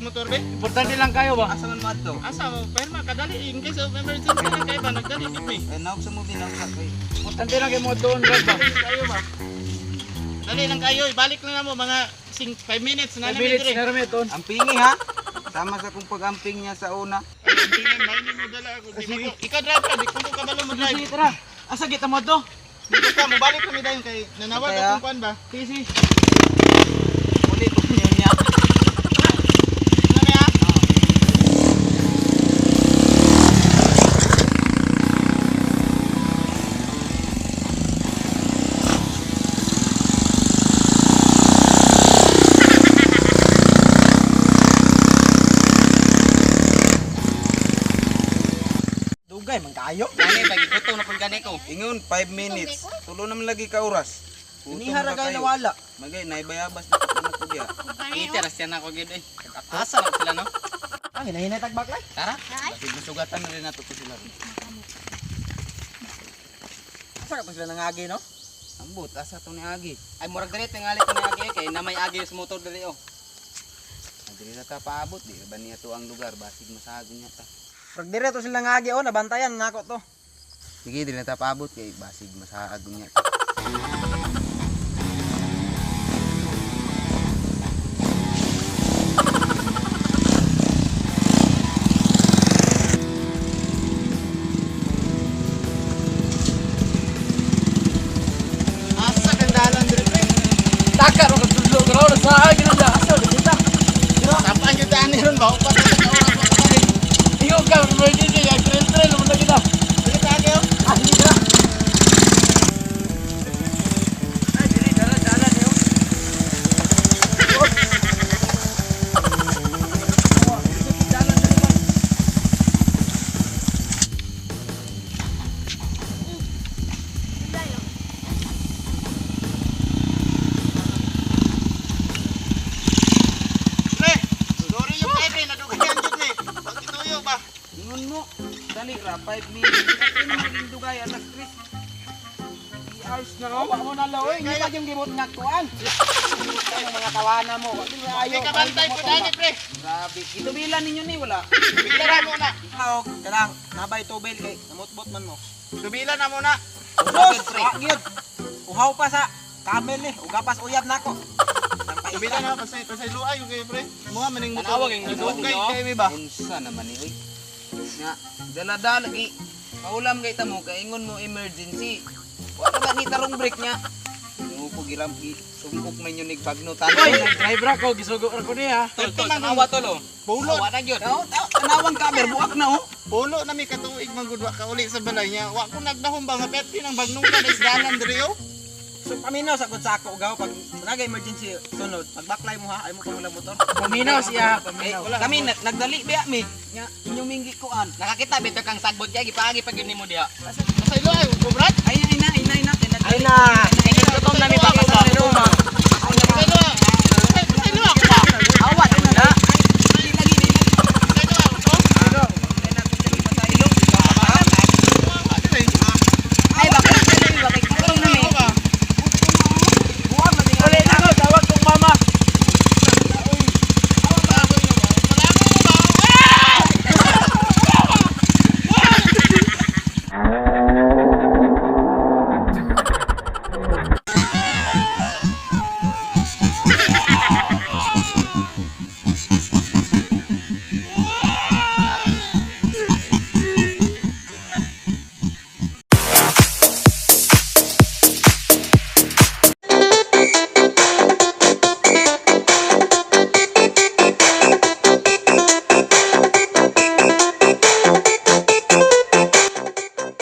motor be. Importante lang kayo ba? Asa man madto? Asa mo, perma kadali in case of emergency lang kayo ba nagdali gid me. Naog sa movie naog sa koy. Importante lang kayo mo doon, Brad ba? Kayo ba? Dali lang kayo, ibalik na mo mga 5 minutes na 5 minutes na rin doon. Ampingi ha. Sama sa kung pag-amping niya sa una. Ayun, tingnan ba hindi mo dala ako. Di mo ikaw drive ka, di kung ka balo mo drive. Sige, tara. Asa kita mo to? Dito ka, mabalik kami dayon kay nanawag Kaya? akong kuan ba? Sige, sige. Ulit ko niya. Kami ha? Dugay man kayo. Gani ba gigutom na pud gani ko. Ingon 5 minutes. Tulo naman lagi ka oras. Inihara kayo nawala. Magay naibayabas na ko na ko diya. Peter siya na ko gid eh. Asa lang sila no? Ah, hinahinay tagbakay. Tara. Kasi masugatan na rin nato to sila. Asa ka pa sila nangagi, no? Ambot asa to ni Agi. Ay murag dali tingali ko ni agi kay na may agi sa motor dali oh. Dili na ta paabot di ba niya to ang lugar basig masagod niya ta. Pag direto sila nangagi, oh, nabantayan nako to. Sige dili na ta paabot kay basig masagod niya. Asa kandalan diri pre. Taka ro kadulog raw na sa agi na asa kita. Sampan jud ani ron ba upat na oras ko kay. Iyo ka emergency ya trail mo na kita. Dili ka agi oh. Ah, sige tara. Ay, dili dala niyo. Pre, sorry yung kay pre nadugayan jud ni. Pag ituyo ba? Ingon mo dali ra 5 minutes. Kasi maging dugay alas 3. Hours na raw, mo na law, hindi pa yung gibot nga kuan. Ang mga tawana mo, wala Ay ayo. kabantay ko dani pre. Grabe, itubilan ninyo ni wala. Bilaran mo na. Ikaw, kanang nabay tubel kay namutbot man mo. Tubilan na muna. Sos, gyud. Uhaw pa sa camel ni, ugapas uyab nako. Tubilan na pasay luay yung kay pre. Mga maning motor. Tanawag yung Dugay no? kay mi ba? Unsa naman ni oy. Nga dala-dala gi. Paulam kay tamo kay ingon mo emergency. Wa ba ni tarong break niya. Nupo giram gi sumpok man yun nig bagnutan. Oy, driver ako, gisugo ko niya. Tol, tanawa tolo. Pulo. Wa na gyud. Tanawang kamer buak na oh. Pulo na mi katuig magudwa ka uli sa balay niya. Wa ko nagdahom ba nga perti ng bagnong ka na isdalan diri oh. So paminaw sa kung sako ugaw pag naga emergency sunod, pagbaklay mo ha, ay mo pa mula motor. Paminaw siya, paminaw. Kami nagdali biya mi. Nga inyong minggi kuan. Nakakita bitaw kang sagbot kay gipaagi pag yun mo diha. Pasay luay, kubrat. Ay na. Ay na. Gutom na mi baka sa Roma. Pasay luay. Pasay luay. Awat